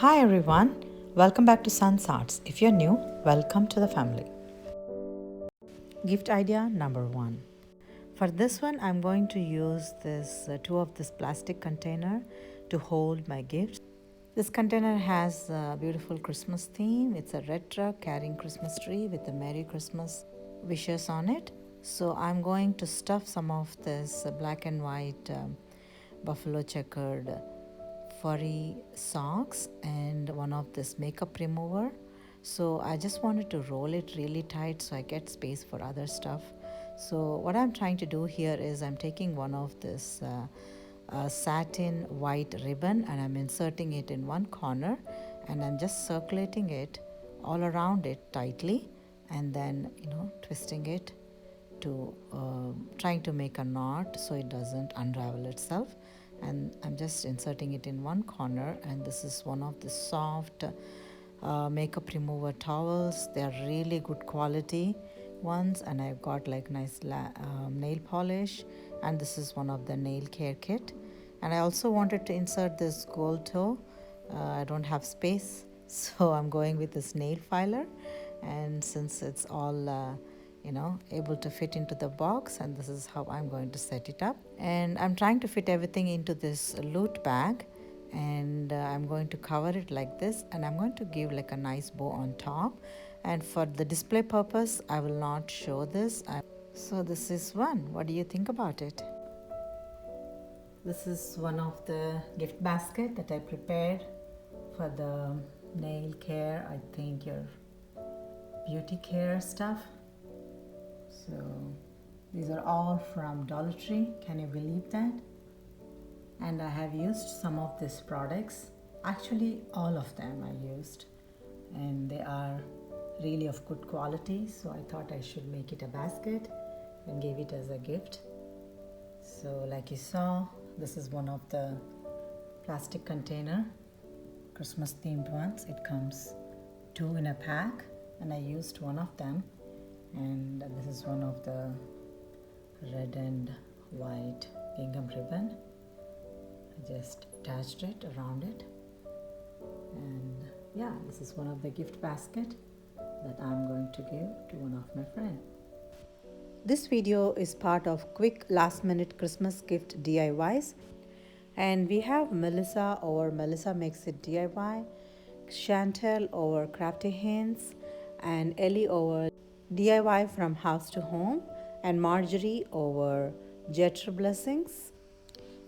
Hi everyone, welcome back to Sun's Arts. If you're new, welcome to the family. Gift idea number 1. For this one, I'm going to use two of this plastic container to hold my gifts. This container has a beautiful Christmas theme. It's a red truck carrying Christmas tree with a Merry Christmas wishes on it. So I'm going to stuff some of this black and white buffalo checkered furry socks and one of this makeup remover. So I just wanted to roll it really tight so I get space for other stuff. So what I'm trying to do here is I'm taking one of this satin white ribbon and I'm inserting it in one corner and I'm just circulating it all around it tightly and then twisting it to trying to make a knot so it doesn't unravel itself. And I'm just inserting it in one corner, and this is one of the soft makeup remover towels. They are really good quality ones, and I've got like nice nail polish, and this is one of the nail care kit. And I also wanted to insert this gold toe. I don't have space, so I'm going with this nail filer, and since it's all able to fit into the box, and this is how I'm going to set it up. And I'm trying to fit everything into this loot bag, and I'm going to cover it like this, and I'm going to give like a nice bow on top. And for the display purpose, I will not show this. So this is one. What do you think about it? This is one of the gift basket that I prepared for the nail care, I think your beauty care stuff. So these are all from Dollar Tree. Can you believe that? And I have used some of these products. Actually, all of them I used, and they are really of good quality. So I thought I should make it a basket and give it as a gift. So like you saw, this is one of the plastic container Christmas themed ones. It comes 2 in a pack, and I used one of them. And this is one of the red and white gingham ribbon. I just attached it around it, and yeah, this is one of the gift basket that I'm going to give to one of my friends. This video is part of quick last minute Christmas gift DIYs, and we have Melissa over Melissa Makes It DIY, Chantel over Crafty Hints, and Ellie over DIY from House to Home, and Marjorie over Jeter Blessings,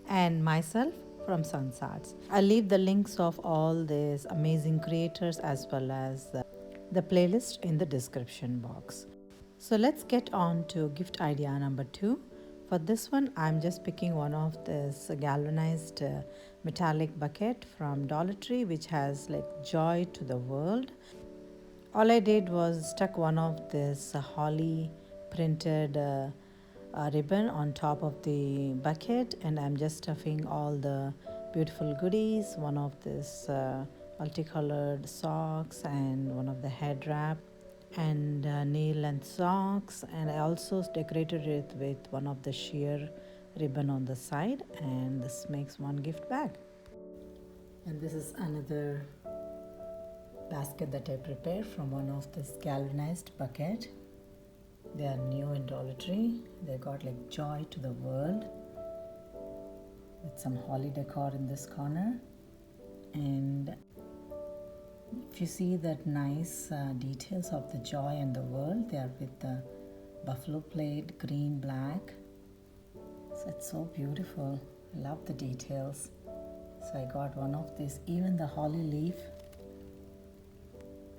and myself from Sun's Arts. I'll leave the links of all these amazing creators as well as the playlist in the description box. So let's get on to gift idea number 2. For this one, I'm just picking one of this galvanized metallic bucket from Dollar Tree, which has like joy to the world. All I did was stuck one of this holly printed ribbon on top of the bucket, and I'm just stuffing all the beautiful goodies, one of this multicolored socks and one of the head wrap and nail length socks, and I also decorated it with one of the sheer ribbon on the side, and this makes one gift bag. And this is another basket that I prepared from one of this galvanized bucket. They are new in Dollar Tree. They got like joy to the world with some holly decor in this corner. And if you see that nice details of the joy and the world, they are with the buffalo plate, green, black. So it's so beautiful. I love the details. So I got one of these. Even the holly leaf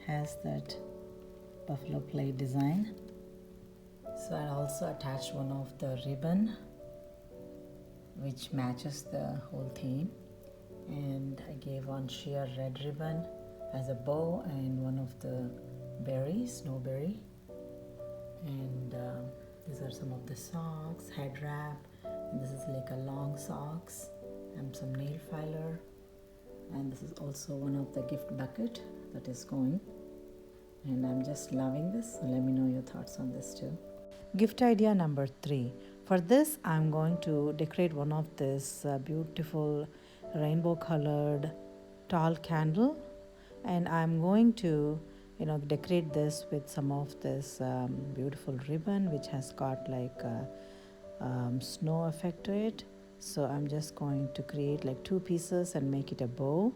has that buffalo plate design. So I also attached one of the ribbon which matches the whole theme, and I gave one sheer red ribbon as a bow and one of the berries, snowberry. And these are some of the socks, head wrap, and this is like a long socks and some nail filer. And this is also one of the gift bucket that is going, and I'm just loving this. So let me know your thoughts on this too. Gift idea number 3. For this, I'm going to decorate one of this beautiful rainbow colored tall candle, and I'm going to decorate this with some of this beautiful ribbon which has got like a snow effect to it. So I'm just going to create like two pieces and make it a bow,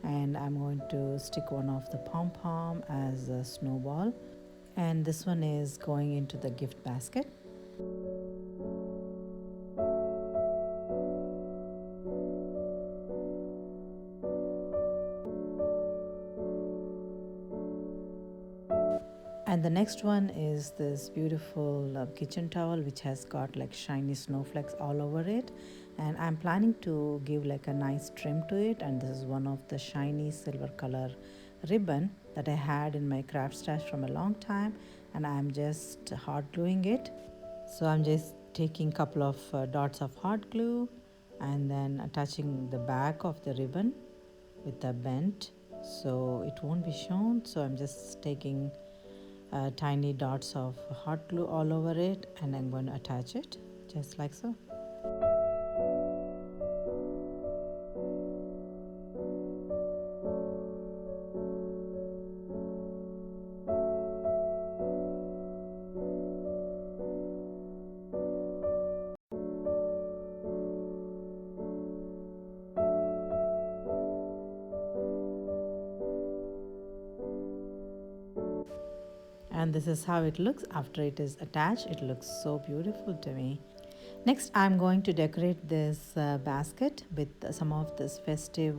and I'm going to stick one of the pom-pom as a snowball, and this one is going into the gift basket. And the next one is this beautiful kitchen towel which has got like shiny snowflakes all over it, and I'm planning to give like a nice trim to it, and this is one of the shiny silver color ribbon that I had in my craft stash from a long time, and I'm just hot gluing it. So I'm just taking a couple of dots of hot glue and then attaching the back of the ribbon with a bent so it won't be shown. So I'm just taking tiny dots of hot glue all over it, and I'm going to attach it just like so. And this is how it looks after it is attached. It looks so beautiful to me. Next, I'm going to decorate this basket with some of this festive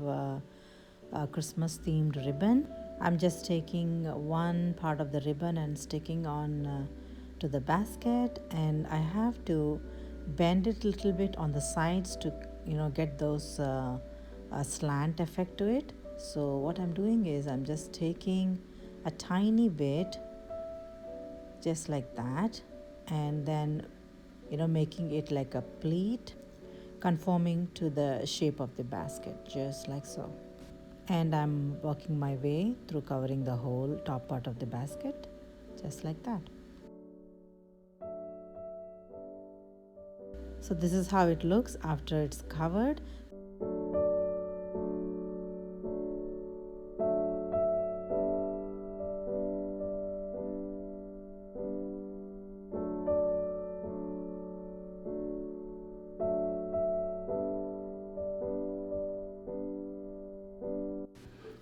Christmas themed ribbon. I'm just taking one part of the ribbon and sticking on to the basket, and I have to bend it a little bit on the sides to get those a slant effect to it. So what I'm doing is I'm just taking a tiny bit just like that, and then making it like a pleat conforming to the shape of the basket just like so. And I'm working my way through covering the whole top part of the basket just like that. So this is how it looks after it's covered.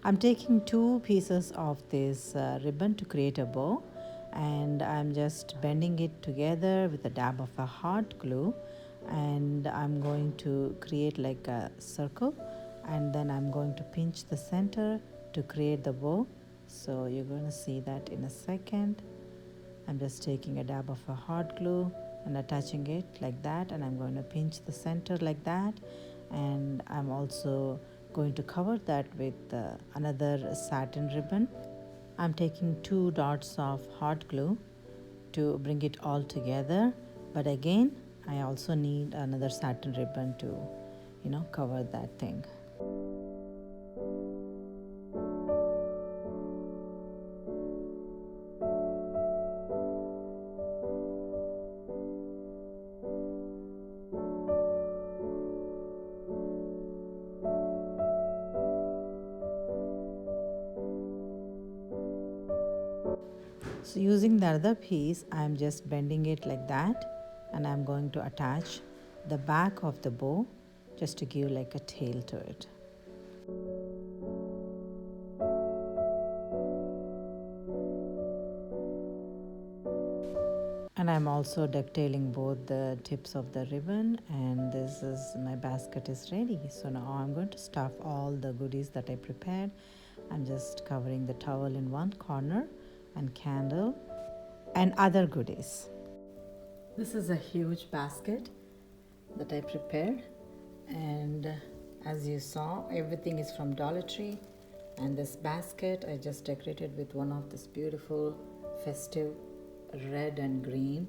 I'm taking two pieces of this ribbon to create a bow, and I'm just bending it together with a dab of a hot glue, and I'm going to create like a circle, and then I'm going to pinch the center to create the bow. So you're going to see that in a second. I'm just taking a dab of a hot glue and attaching it like that, and I'm going to pinch the center like that, and I'm also going to cover that with another satin ribbon. I'm taking two dots of hot glue to bring it all together, but again I also need another satin ribbon to cover that thing. So using the other piece, I'm just bending it like that, and I'm going to attach the back of the bow just to give like a tail to it. And I'm also ducktailing both the tips of the ribbon, and this is my basket is ready. So now I'm going to stuff all the goodies that I prepared. I'm just covering the towel in one corner and candle and other goodies. This is a huge basket that I prepared, and as you saw, everything is from Dollar Tree. And this basket I just decorated with one of this beautiful festive red and green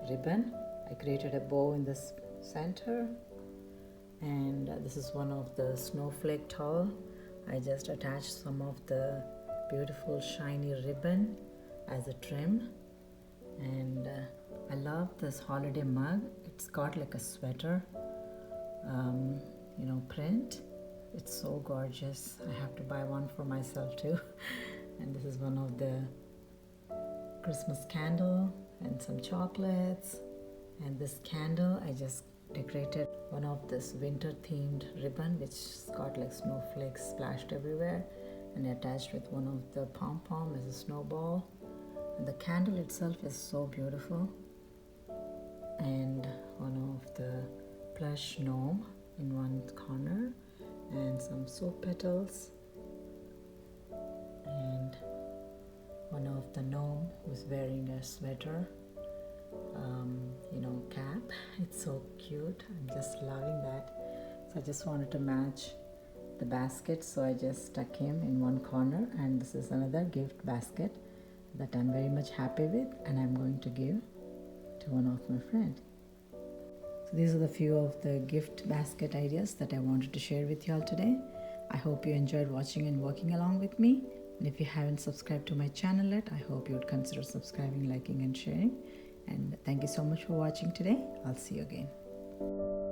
ribbon. I created a bow in the center, and this is one of the snowflake towel. I just attached some of the beautiful shiny ribbon as a trim, and I love this holiday mug. It's got like a sweater print, It's so gorgeous. I have to buy one for myself too. And this is one of the Christmas candle and some chocolates. And this candle, I just decorated one of this winter themed ribbon which got like snowflakes splashed everywhere, and attached with one of the pom-pom as a snowball. And the candle itself is so beautiful, and one of the plush gnome in one corner, and some soap petals, and one of the gnome who's wearing a sweater, cap. It's so cute. I'm just loving that. So I just wanted to match the basket, so I just stuck him in one corner, and this is another gift basket that I'm very much happy with, and I'm going to give to one of my friends. So these are the few of the gift basket ideas that I wanted to share with you all today. I hope you enjoyed watching and working along with me. And if you haven't subscribed to my channel yet, I hope you would consider subscribing, liking and sharing. And thank you so much for watching today. I'll see you again.